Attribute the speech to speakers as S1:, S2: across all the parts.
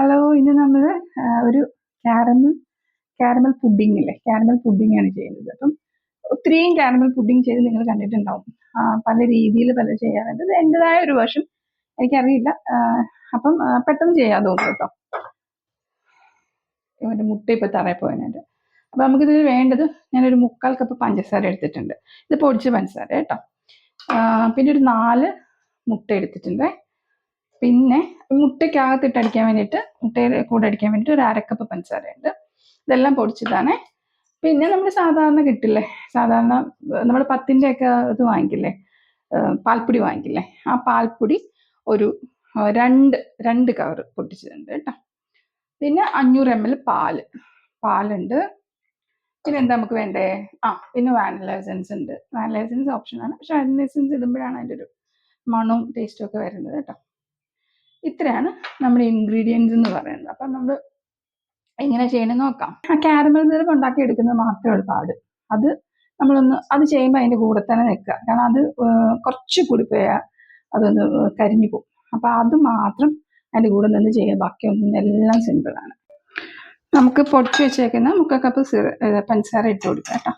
S1: Hello, ഇന്ന് നമ്മൾ ഒരു കാരമൽ പുഡിംഗ് ഇല്ലേ, കാരമൽ പുഡിംഗ് ആണ് ചെയ്യുന്നത്. അപ്പം ഒത്തിരിയും കാരമൽ പുഡിംഗ് ചെയ്ത് നിങ്ങൾ കണ്ടിട്ടുണ്ടാവും. പല രീതിയിൽ പല ചെയ്യാറുണ്ട്. ഇത് എൻ്റെതായ ഒരു വർഷം എനിക്കറിയില്ല. അപ്പം പെട്ടെന്ന് ചെയ്യാൻ തോന്നും കേട്ടോ. മറ്റേ മുട്ട ഇപ്പം തറയിൽ പോയതിനായിട്ട്. അപ്പം നമുക്കിത് വേണ്ടത്, ഞാനൊരു 3/4 കപ്പ് പഞ്ചസാര എടുത്തിട്ടുണ്ട്. ഇത് പൊടിച്ച പഞ്ചസാര കേട്ടോ. പിന്നെ ഒരു 4 മുട്ട എടുത്തിട്ടുണ്ട്. പിന്നെ മുട്ടയ്ക്കകത്തിട്ട് അടിക്കാൻ വേണ്ടിയിട്ട്, മുട്ടയുടെ കൂടെ അടിക്കാൻ വേണ്ടിയിട്ട് ഒരു 1/2 കപ്പ് പഞ്ചസാരയുണ്ട്. ഇതെല്ലാം പൊടിച്ചതാണ്. പിന്നെ നമ്മൾ സാധാരണ കിട്ടില്ലേ, സാധാരണ നമ്മൾ 10ൻ്റെ ഒക്കെ ഇത് വാങ്ങിക്കില്ലേ, പാൽപ്പൊടി വാങ്ങിക്കില്ലേ, ആ പാൽപ്പൊടി ഒരു രണ്ട് കവർ പൊട്ടിച്ചിട്ടുണ്ട് കേട്ടോ. പിന്നെ 500 ml പാലുണ്ട്. പിന്നെ എന്താ നമുക്ക് വേണ്ടേ, പിന്നെ വാനില എസൻസ് ഉണ്ട്. വാനില എസൻസ് ഓപ്ഷനാണ്, പക്ഷെ വാനില എസൻസ് ഇടുമ്പോഴാണ് അതിൻ്റെ ഒരു മണവും ടേസ്റ്റും ഒക്കെ വരുന്നത് കേട്ടോ. ഇത്രയാണ് നമ്മുടെ ഇൻഗ്രീഡിയൻസ് എന്ന് പറയുന്നത്. അപ്പം നമ്മൾ എങ്ങനെ ചെയ്യണമെന്ന് നോക്കാം. ആ കാരമൽ സിറപ്പ് ഉണ്ടാക്കി എടുക്കുന്നത് മാത്രമേ ഉള്ളൂ പാട്. അത് ചെയ്യുമ്പോൾ അതിൻ്റെ കൂടെ തന്നെ നിൽക്കുക. കാരണം അത് കുറച്ച് കൂടി പോയാൽ അതൊന്ന് കരിഞ്ഞു പോകും. അപ്പം അത് മാത്രം അതിൻ്റെ കൂടെ നിന്ന് ചെയ്യുക. ബാക്കിയൊന്നും എല്ലാം സിമ്പിളാണ്. നമുക്ക് പൊടിച്ച് വെച്ചേക്കുന്ന 3/4 കപ്പ് പഞ്ചസാര ഇട്ട് കൊടുക്കുക കേട്ടോ.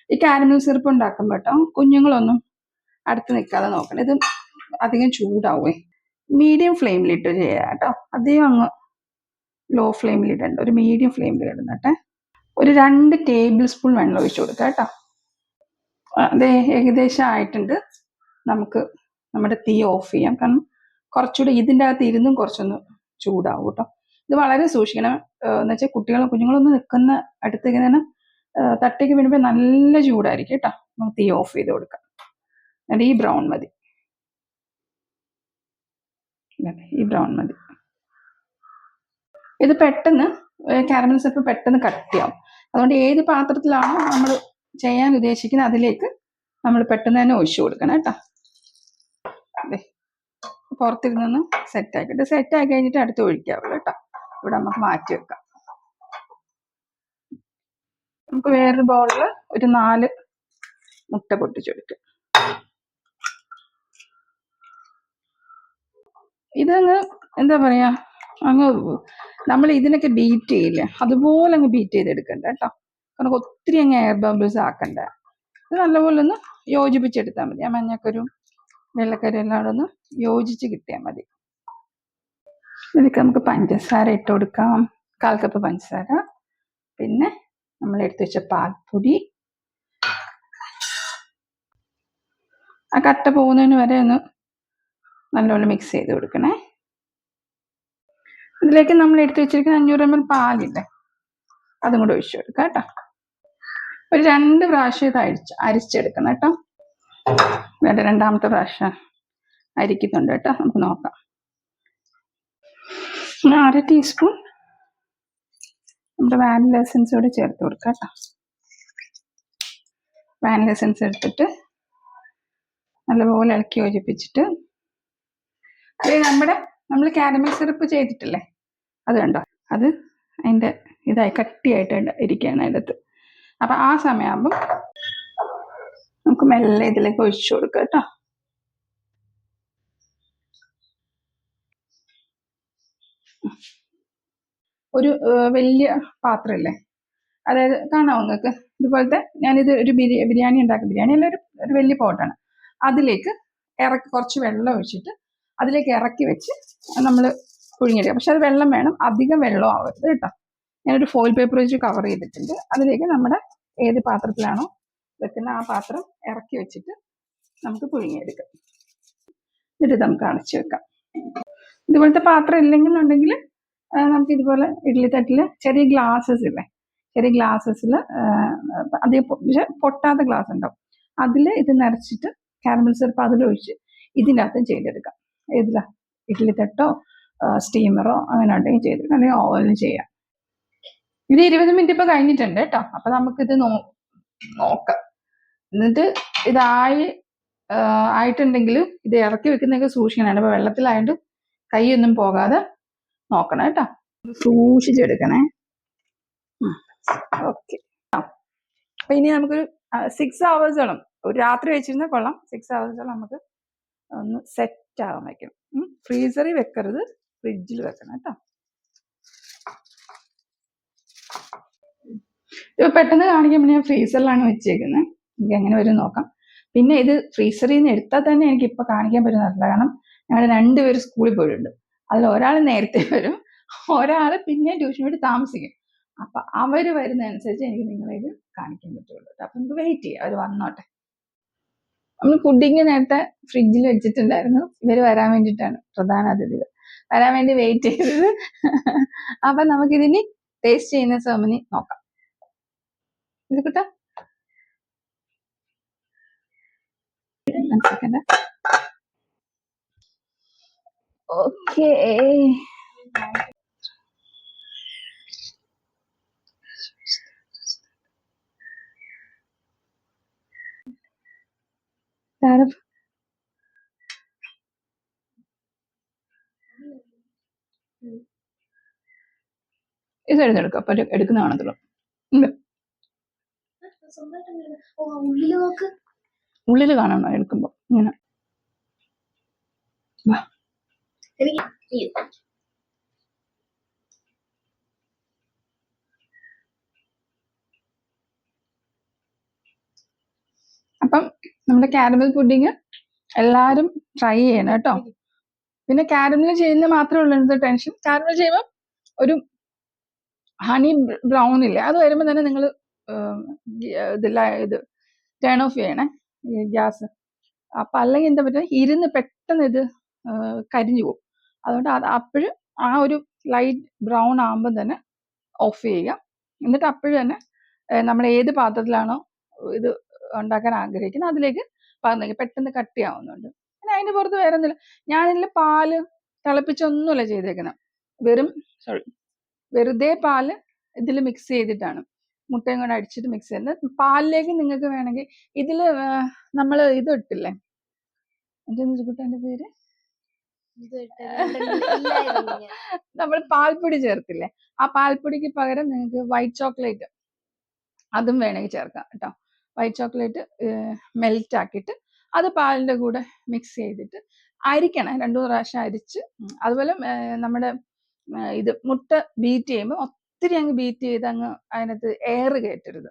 S1: ഈ കാരമൽ സിറപ്പ് ഉണ്ടാക്കുമ്പോൾ കേട്ടോ, കുഞ്ഞുങ്ങളൊന്നും അടുത്ത് നിൽക്കാതെ നോക്കണം. ഇത് അധികം ചൂടാവേ. മീഡിയം ഫ്ലെയിമിലിട്ട് ചെയ്യുക കേട്ടോ. അധികം അങ്ങ് ലോ ഫ്ലെയിമിൽ ഇടണ്ട, ഒരു മീഡിയം ഫ്ലെയിമിൽ ഇടുന്നട്ടെ. ഒരു 2 ടേബിൾ സ്പൂൺ വെള്ളം ഒഴിച്ചു കൊടുക്കുക കേട്ടോ. അത് ഏകദേശം ആയിട്ടുണ്ട്. നമുക്ക് നമ്മുടെ തീ ഓഫ് ചെയ്യാം. കാരണം കുറച്ചുകൂടെ ഇതിൻ്റെ അകത്ത് ഇരുന്നും കുറച്ചൊന്ന് ചൂടാവും കേട്ടോ. ഇത് വളരെ സൂക്ഷിക്കണം. എന്ന് വെച്ചാൽ കുഞ്ഞുങ്ങളൊന്നും നിൽക്കുന്ന അടുത്തേക്ക് തന്നെ തട്ടേക്ക് വീഴുമ്പോൾ നല്ല ചൂടായിരിക്കും കേട്ടോ. നമുക്ക് തീ ഓഫ് ചെയ്ത് കൊടുക്കാം. എന്നിട്ട് ഈ ബ്രൗൺ മതി. ഇത് പെട്ടെന്ന് കാരമൽ സിറപ്പ് പെട്ടെന്ന് കട്ടിയാവും. അതുകൊണ്ട് ഏത് പാത്രത്തിലാണോ നമ്മൾ ചെയ്യാൻ ഉദ്ദേശിക്കുന്നത് അതിലേക്ക് നമ്മൾ പെട്ടെന്ന് തന്നെ ഒഴിച്ചു കൊടുക്കണം കേട്ടോ. അതെ, പുറത്തിരുന്നൊന്ന് സെറ്റാക്കിയിട്ട് സെറ്റാക്കി കഴിഞ്ഞിട്ട് അടുത്ത് ഒഴിക്കാവുള്ളൂ കേട്ടോ. ഇവിടെ നമുക്ക് മാറ്റി വെക്കാം. നമുക്ക് വേറൊരു ബൗളിൽ ഒരു 4 മുട്ട പൊട്ടിച്ചെടുക്കും. ഇതങ്ങ് എന്താ പറയാ, അങ്ങ് നമ്മൾ ഇതിനൊക്കെ ബീറ്റ് ചെയ്യില്ലേ, അതുപോലെ അങ്ങ് ബീറ്റ് ചെയ്തെടുക്കണ്ട കേട്ടോ. കാരണം ഒത്തിരി അങ്ങ് എയർ ബബിൾസ് ആക്കണ്ട. ഇത് നല്ലപോലെ ഒന്ന് യോജിപ്പിച്ചെടുത്താൽ മതി. ആ മഞ്ഞക്കരും വെള്ളക്കരും എല്ലാം ഒന്ന് യോജിച്ച് കിട്ടിയാൽ മതി. ഇതിലേക്ക് നമുക്ക് പഞ്ചസാര ഇട്ട് കൊടുക്കാം. 1/4 കപ്പ് പഞ്ചസാര. പിന്നെ നമ്മൾ എടുത്ത് വെച്ച പാൽപ്പൊടി. ആ കട്ട പോകുന്നതിന് വരെ ഒന്ന് നല്ലപോലെ മിക്സ് ചെയ്ത് കൊടുക്കണേ. ഇതിലേക്ക് നമ്മൾ എടുത്ത് വെച്ചിരിക്കുന്ന 500 ml പാലില്ലേ, അതും കൂടെ ഒഴിച്ചു കൊടുക്കാം കേട്ടോ. ഒരു 2 പ്രാവശ്യം ഇത് അരിച്ചെടുക്കണം കേട്ടോ. രണ്ടാമത്തെ പ്രാവശ്യം അരിക്കുന്നുണ്ട് കേട്ടോ. നമുക്ക് നോക്കാം. 1/2 ടീസ്പൂൺ നമ്മുടെ വാനില എസൻസ് കൂടെ ചേർത്ത് കൊടുക്കാം കേട്ടോ. വാനില എസൻസ് എടുത്തിട്ട് നല്ലപോലെ ഇളക്കി യോജിപ്പിച്ചിട്ട്, നമ്മൾ കാരമൽ സിറപ്പ് ചെയ്തിട്ടില്ലേ, അത് കണ്ടോ, അത് അതിൻ്റെ ഇതായി കട്ടിയായിട്ട് ഇരിക്കുകയാണ് അതിനകത്ത്. അപ്പം ആ സമയമാകുമ്പം നമുക്ക് മെല്ലെ ഇതിലേക്ക് ഒഴിച്ചു കൊടുക്കുക കേട്ടോ. ഒരു വലിയ പാത്രമില്ലേ, അതായത് കാണാമോ നിങ്ങൾക്ക്, ഇതുപോലത്തെ, ഞാനിത് ഒരു ബിരിയാണി ഉണ്ടാക്കും, ബിരിയാണി അല്ല, ഒരു വലിയ പോട്ടാണ്. അതിലേക്ക് കുറച്ച് വെള്ളം ഒഴിച്ചിട്ട് അതിലേക്ക് ഇറക്കി വെച്ച് നമ്മൾ പുഴുങ്ങിയെടുക്കുക. പക്ഷെ അത് വെള്ളം വേണം, അധികം വെള്ളം ആവരുത് കേട്ടോ. ഞാനൊരു ഫോയിൽ പേപ്പർ വെച്ച് കവർ ചെയ്തിട്ടുണ്ട്. അതിലേക്ക് നമ്മുടെ ഏത് പാത്രത്തിലാണോ വെക്കുന്ന ആ പാത്രം ഇറക്കി വെച്ചിട്ട് നമുക്ക് പുഴുങ്ങിയെടുക്കാം. എന്നിട്ട് നമുക്ക് അടച്ചു വെക്കാം. ഇതുപോലത്തെ പാത്രം ഇല്ലെന്നുണ്ടെങ്കിൽ നമുക്ക് ഇതുപോലെ ഇഡ്ഡലി തട്ടിൽ ചെറിയ ഗ്ലാസ്സസ് ഇല്ലേ, ചെറിയ ഗ്ലാസ്സസിൽ അധികം പൊട്ടാത്ത ഗ്ലാസ് ഉണ്ടാവും, അതിൽ ഇത് നിറച്ചിട്ട് കാരമൽ സിറപ്പ് അതിലൊഴിച്ച് ഇതിൻ്റെ അകത്തും ചെയ്തെടുക്കാം. ഏതിലാ, ഇഡ്ഡലി തട്ടോ സ്റ്റീമറോ അങ്ങനെ ഉണ്ടെങ്കിൽ ചെയ്തെടുക്കാം, അല്ലെങ്കിൽ ഓവനിൽ ചെയ്യാം. ഇത് 20 മിനിറ്റ് ഇപ്പോൾ കഴിഞ്ഞിട്ടുണ്ട് കേട്ടോ. അപ്പം നമുക്കിത് നോക്കാം. എന്നിട്ട് ആയിട്ടുണ്ടെങ്കിൽ ഇത് ഇറക്കി വെക്കുന്നതൊക്കെ സൂക്ഷിക്കണം. അപ്പോൾ വെള്ളത്തിലായതുകൊണ്ട് കൈയൊന്നും പോകാതെ നോക്കണം കേട്ടോ. സൂക്ഷിച്ചെടുക്കണേ. ഓക്കെ. അപ്പം ഇനി നമുക്കൊരു 6 hours ഒരു രാത്രി വെച്ചിരുന്നാൽ കൊള്ളാം. 6 hours നമുക്ക് ഒന്ന് സെറ്റ് ആകാൻ വയ്ക്കണം. ഫ്രീസറിൽ വെക്കരുത്, ഫ്രിഡ്ജിൽ വെക്കണം കേട്ടോ. ഇപ്പൊ പെട്ടെന്ന് കാണിക്കുമ്പോൾ ഞാൻ ഫ്രീസറിലാണ് വെച്ചേക്കുന്നത്. എനിക്ക് എങ്ങനെ വരും നോക്കാം. പിന്നെ ഇത് ഫ്രീസറിൽ നിന്ന് എടുത്താൽ തന്നെ എനിക്ക് ഇപ്പൊ കാണിക്കാൻ പറ്റുന്നതല്ല. കാരണം ഞങ്ങൾ രണ്ടുപേരും സ്കൂളിൽ പോയിട്ടുണ്ട്. അതിൽ ഒരാൾ നേരത്തെ വരും, ഒരാൾ പിന്നെ ട്യൂഷൻ വേണ്ടി താമസിക്കും. അപ്പൊ അവര് വരുന്നതനുസരിച്ച് എനിക്ക് നിങ്ങളെ ഇത് കാണിക്കാൻ പറ്റുള്ളൂ. അപ്പൊ നമുക്ക് വെയിറ്റ് ചെയ്യാം, അവർ വന്നോട്ടെ. നമ്മൾ പുഡിങ് നേരത്തെ ഫ്രിഡ്ജിൽ വെച്ചിട്ടുണ്ടായിരുന്നു. ഇവര് വരാൻ വേണ്ടിയിട്ടാണ്, പ്രധാന അതിഥികൾ വരാൻ വേണ്ടി വെയിറ്റ് ചെയ്തത്. അപ്പൊ നമുക്കിതിനി ടേസ്റ്റ് ചെയ്യുന്ന സെർമണി നോക്കാം. ഇത് കിട്ടാ ഓക്കേ. ഇത് എഴുതെടുക്കാം. അപ്പൊ എടുക്കുന്ന കാണത്തുള്ളൂ. ഉള്ളില് കാണണോ എടുക്കുമ്പോ? ഇങ്ങനെ അപ്പം നമ്മുടെ കാരമൽ പുഡിങ് എല്ലാരും ട്രൈ ചെയ്യണം കേട്ടോ. പിന്നെ കാരമൽ ചെയ്യുന്ന മാത്രമേ ഉള്ളൂ എന്ത് ടെൻഷൻ. കാരമൽ ചെയ്യുമ്പോൾ ഒരു ഹണി ബ്രൗൺ ഇല്ലേ, അത് വരുമ്പോൾ തന്നെ നിങ്ങൾ ഇത് ടേൺ ഓഫ് ചെയ്യണേ ഗ്യാസ്. അപ്പൊ അല്ലെങ്കിൽ എന്താ പറ്റുക, ഇരുന്ന് പെട്ടെന്ന് ഇത് കരിഞ്ഞു പോകും. അതുകൊണ്ട് അത് അപ്പോഴും ആ ഒരു ലൈറ്റ് ബ്രൗൺ ആകുമ്പോൾ തന്നെ ഓഫ് ചെയ്യുക. എന്നിട്ട് അപ്പോഴും തന്നെ നമ്മൾ ഏത് പാത്രത്തിലാണോ ഇത് ഉണ്ടാക്കാൻ ആഗ്രഹിക്കുന്നത് അതിലേക്ക് പകർന്നേക്കുക. പെട്ടെന്ന് കട്ടിയാവുന്നുണ്ട്. പിന്നെ അതിന്റെ പുറത്ത് വേറെ ഒന്നുമില്ല. ഞാനിതിൽ പാല് തിളപ്പിച്ചൊന്നുമല്ല ചെയ്തേക്കുന്നത്. വെറുതെ പാല് ഇതിൽ മിക്സ് ചെയ്തിട്ടാണ്, മുട്ടയും കൂടെ അടിച്ചിട്ട് മിക്സ് ചെയ്യുന്നത്. പാലിലേക്ക് നിങ്ങൾക്ക് വേണമെങ്കിൽ ഇതില് നമ്മൾ ഇത് ഇട്ടില്ലേ, എന്റെ പേര് നമ്മൾ പാൽപ്പൊടി ചേർത്തില്ലേ, ആ പാൽപ്പൊടിക്ക് പകരം നിങ്ങൾക്ക് വൈറ്റ് ചോക്ലേറ്റ് അതും വേണമെങ്കിൽ ചേർക്കാം കേട്ടോ. വൈറ്റ് ചോക്ലേറ്റ് മെൽറ്റ് ആക്കിയിട്ട് അത് പാലിന്റെ കൂടെ മിക്സ് ചെയ്തിട്ട് അരിക്കണം, 2-3 പ്രാവശ്യം അരിച്ച്. അതുപോലെ നമ്മുടെ ഇത് മുട്ട ബീറ്റ് ചെയ്യുമ്പോൾ ഒത്തിരി അങ്ങ് ബീറ്റ് ചെയ്ത് അങ്ങ് അതിനകത്ത് എയർ കയറ്റരുത്.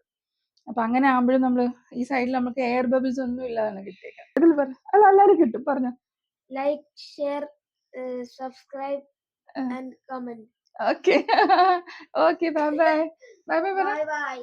S1: അപ്പൊ അങ്ങനെ ആകുമ്പോഴും നമ്മൾ ഈ സൈഡിൽ നമുക്ക് എയർ ബബിൾസ് ഒന്നും ഇല്ലാതാണ് കിട്ടിയേക്കാം. അതിൽ പറഞ്ഞു അല്ല എല്ലാവരും കിട്ടും. പറഞ്ഞു
S2: like, share, subscribe and comment.
S1: Okay. Okay, bye bye. Bye bye.